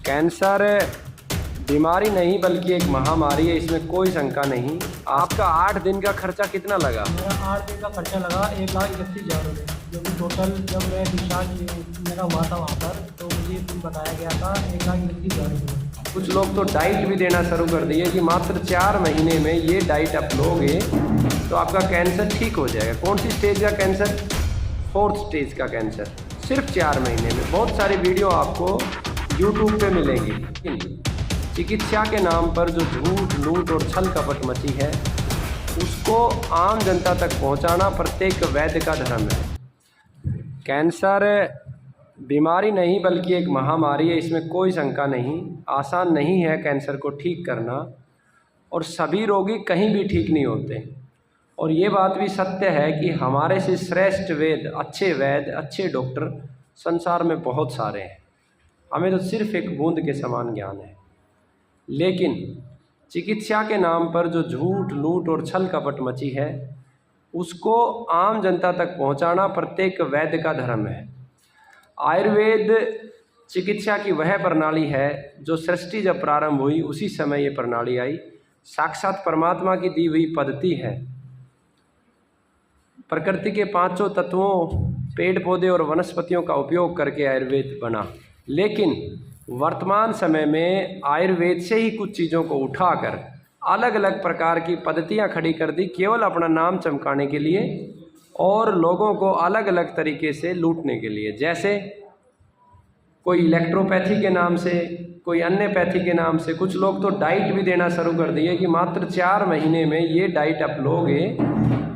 Cancer बीमारी नहीं बल्कि एक महामारी है, इसमें कोई शंका नहीं। आपका 8 दिन का खर्चा कितना लगा? मेरा 8 दिन का खर्चा लगा 1,31,000 रुपये, जो कि टोटल जब मैं डिस्चार्ज मेरा हुआ था वहाँ पर तो मुझे बिल बताया गया था 1,31,000 रुपये। कुछ लोग तो डाइट भी देना शुरू कर दिए कि मात्र 4 महीने में ये डाइट आप लोगे तो आपका कैंसर ठीक हो जाएगा। कौन सी स्टेज का कैंसर? 4th स्टेज का कैंसर, सिर्फ 4 महीने में। बहुत सारी वीडियो आपको यूट्यूब पे मिलेंगी। चिकित्सा के नाम पर जो झूठ, लूट और छल कपट मची है, उसको आम जनता तक पहुंचाना प्रत्येक वैद्य का धर्म है। कैंसर बीमारी नहीं बल्कि एक महामारी है, इसमें कोई शंका नहीं। आसान नहीं है कैंसर को ठीक करना, और सभी रोगी कहीं भी ठीक नहीं होते। और ये बात भी सत्य है कि हमारे से श्रेष्ठ वैद्य, अच्छे डॉक्टर संसार में बहुत सारे हैं। हमें तो सिर्फ एक बूंद के समान ज्ञान है, लेकिन चिकित्सा के नाम पर जो झूठ, लूट और छल कपट मची है, उसको आम जनता तक पहुंचाना प्रत्येक वैद्य का धर्म है। आयुर्वेद चिकित्सा की वह प्रणाली है जो सृष्टि जब प्रारंभ हुई उसी समय ये प्रणाली आई। साक्षात परमात्मा की दी हुई पद्धति है। प्रकृति के 5 तत्वों, पेड़ पौधे और वनस्पतियों का उपयोग करके आयुर्वेद बना, लेकिन वर्तमान समय में आयुर्वेद से ही कुछ चीज़ों को उठाकर अलग अलग प्रकार की पद्धतियां खड़ी कर दी, केवल अपना नाम चमकाने के लिए और लोगों को अलग अलग तरीके से लूटने के लिए। जैसे कोई इलेक्ट्रोपैथी के नाम से, कोई अन्य पैथी के नाम से। कुछ लोग तो डाइट भी देना शुरू कर दिए कि मात्र 4 महीने में ये डाइट आप लोगे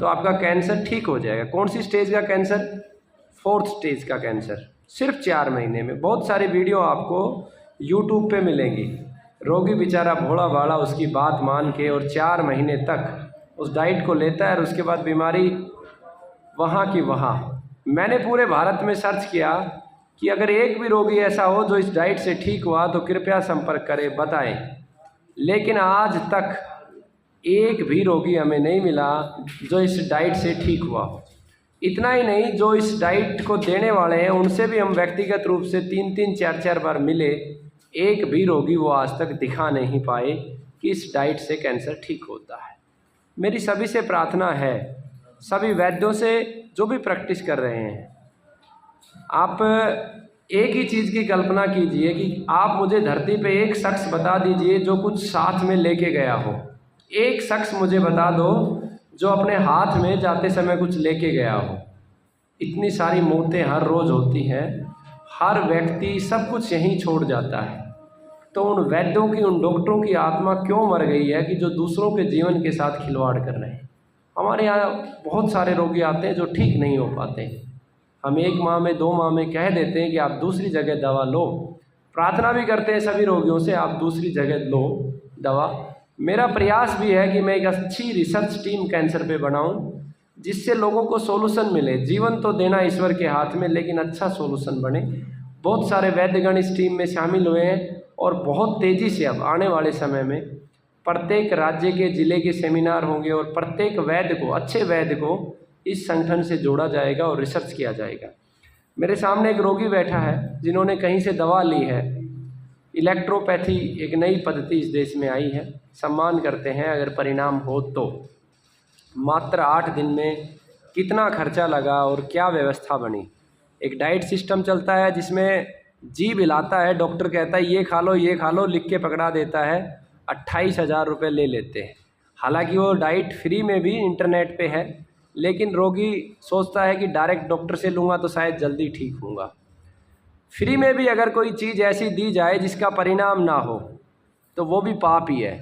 तो आपका कैंसर ठीक हो जाएगा। कौन सी स्टेज का कैंसर? 4th स्टेज का कैंसर, सिर्फ 4 महीने में। बहुत सारी वीडियो आपको यूट्यूब पे मिलेंगी। रोगी बेचारा भोला भाला उसकी बात मान के और 4 महीने तक उस डाइट को लेता है और उसके बाद बीमारी वहाँ की वहाँ। मैंने पूरे भारत में सर्च किया कि अगर एक भी रोगी ऐसा हो जो इस डाइट से ठीक हुआ तो कृपया संपर्क करें, बताएं। लेकिन आज तक एक भी रोगी हमें नहीं मिला जो इस डाइट से ठीक हुआ। इतना ही नहीं, जो इस डाइट को देने वाले हैं उनसे भी हम व्यक्तिगत रूप से 3-3, 4-4 बार मिले। एक भी रोगी वो आज तक दिखा नहीं पाए कि इस डाइट से कैंसर ठीक होता है। मेरी सभी से प्रार्थना है, सभी वैद्यों से जो भी प्रैक्टिस कर रहे हैं, आप एक ही चीज़ की कल्पना कीजिए कि आप मुझे धरती पे एक शख्स बता दीजिए जो कुछ साथ में लेके गया हो। एक शख्स मुझे बता दो जो अपने हाथ में जाते समय कुछ लेके गया हो। इतनी सारी मौतें हर रोज़ होती हैं, हर व्यक्ति सब कुछ यहीं छोड़ जाता है। तो उन वैद्यों की, उन डॉक्टरों की आत्मा क्यों मर गई है कि जो दूसरों के जीवन के साथ खिलवाड़ कर रहे हैं। हमारे यहाँ बहुत सारे रोगी आते हैं जो ठीक नहीं हो पाते। हम 1 माह में, 2 माह में कह देते हैं कि आप दूसरी जगह दवा लो। प्रार्थना भी करते हैं सभी रोगियों से, आप दूसरी जगह लो दवा। मेरा प्रयास भी है कि मैं एक अच्छी रिसर्च टीम कैंसर पे बनाऊं, जिससे लोगों को सोल्यूशन मिले। जीवन तो देना ईश्वर के हाथ में, लेकिन अच्छा सोल्यूशन बने। बहुत सारे वैद्यगण इस टीम में शामिल हुए हैं और बहुत तेज़ी से अब आने वाले समय में प्रत्येक राज्य के, जिले के सेमिनार होंगे और प्रत्येक वैद्य को, अच्छे वैद्य को इस संगठन से जोड़ा जाएगा और रिसर्च किया जाएगा। मेरे सामने एक रोगी बैठा है जिन्होंने कहीं से दवा ली है। इलेक्ट्रोपैथी एक नई पद्धति इस देश में आई है, सम्मान करते हैं अगर परिणाम हो तो। मात्र 8 दिन में कितना खर्चा लगा और क्या व्यवस्था बनी। एक डाइट सिस्टम चलता है जिसमें जीभ हिलाता है, डॉक्टर कहता है ये खा लो, ये खा लो, लिख के पकड़ा देता है। 28,000 रुपये ले लेते हैं। हालांकि वो डाइट फ्री में भी इंटरनेट पे है, लेकिन रोगी सोचता है कि डायरेक्ट डॉक्टर से लूँगा तो शायद जल्दी ठीक होऊंगा। फ्री में भी अगर कोई चीज़ ऐसी दी जाए जिसका परिणाम ना हो तो वो भी पाप ही है।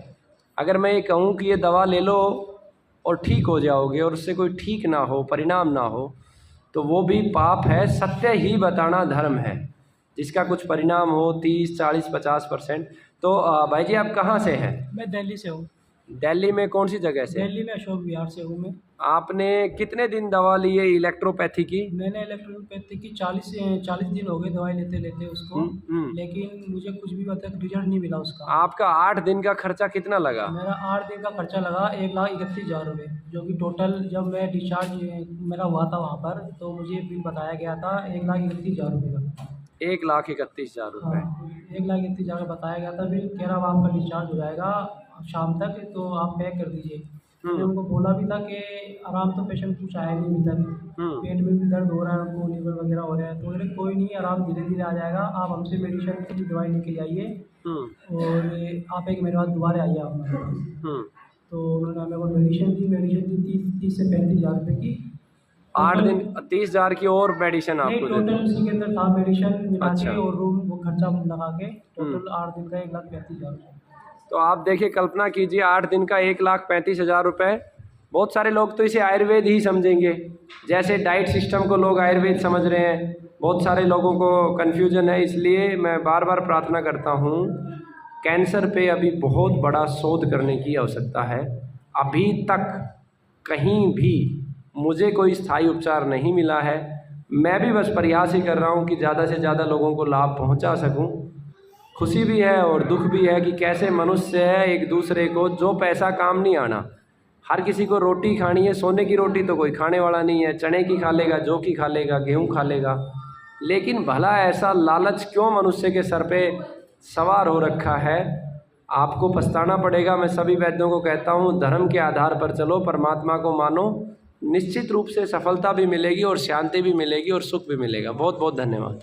अगर मैं ये कहूँ कि ये दवा ले लो और ठीक हो जाओगे और उससे कोई ठीक ना हो, परिणाम ना हो, तो वो भी पाप है। सत्य ही बताना धर्म है। जिसका कुछ परिणाम हो 30, 40, 50%। तो भाई जी आप कहाँ से हैं? मैं दिल्ली से हूँ। दिल्ली में कौन सी जगह से? दिल्ली में अशोक विहार से हूँ मैं। आपने कितने दिन दवा ली है इलेक्ट्रोपैथी की? मैंने इलेक्ट्रोपैथी की 40 दिन हो गए दवाई लेते लेते उसको, लेकिन मुझे कुछ भी मतलब रिजल्ट नहीं मिला उसका। आपका 8 दिन का खर्चा कितना लगा? मेरा 8 दिन का खर्चा लगा 1,31,000 रुपये, जो कि टोटल जब मैं डिस्चार्ज मेरा हुआ था वहाँ पर तो मुझे बिल बताया गया था 1,31,000 रुपये का। 1,31,000 रुपये। हाँ, 1,31,000 बताया गया था। फिर कह रहा अब आपका डिस्चार्ज हो जाएगा शाम तक, तो आप पैक कर दीजिए। मैंने उनको बोला भी था कि आराम तो पेशेंट कुछ आया नहीं अभी तक, पेट में भी दर्द हो रहा है उनको, लीवर वगैरह हो रहा है, तो बोले कोई नहीं, आराम धीरे धीरे आ जाएगा, आप हमसे मेडिसिन की दवाई लेके जाइए और आप एक महीने बाद दोबारा आइए आप हमारे पास। तो उन्होंने हमें वो मेडिसिन दी 30 से 35,000 रुपये की। 8 दिन 30,000 की और मेडिसिन नहीं, आपको दे टोटल दी। उसी के अंदर था मेडिसिन मिला अच्छा। के और रूम वो खर्चा लगा के टोटल 8 दिन का 1,35,000 रुपये। तो आप देखिए, कल्पना कीजिए, 8 दिन का 1,35,000 रुपये। बहुत सारे लोग तो इसे आयुर्वेद ही समझेंगे, जैसे डाइट सिस्टम को लोग आयुर्वेद समझ रहे हैं। बहुत सारे लोगों को कन्फ्यूजन है, इसलिए मैं बार बार प्रार्थना करता हूँ, कैंसर पे अभी बहुत बड़ा शोध करने की आवश्यकता है। अभी तक कहीं भी मुझे कोई स्थायी उपचार नहीं मिला है। मैं भी बस प्रयास ही कर रहा हूँ कि ज़्यादा से ज़्यादा लोगों को लाभ पहुँचा सकूँ। खुशी भी है और दुख भी है कि कैसे मनुष्य है एक दूसरे को, जो पैसा काम नहीं आना। हर किसी को रोटी खानी है, सोने की रोटी तो कोई खाने वाला नहीं है, चने की खा लेगा, जौ की खा लेगा, गेहूँ खा लेगा। लेकिन भला ऐसा लालच क्यों मनुष्य के सर पे सवार हो रखा है? आपको पछताना पड़ेगा। मैं सभी वैद्यों को कहता हूँ, धर्म के आधार पर चलो, परमात्मा को मानो, निश्चित रूप से सफलता भी मिलेगी और शांति भी मिलेगी और सुख भी मिलेगा। बहुत बहुत धन्यवाद।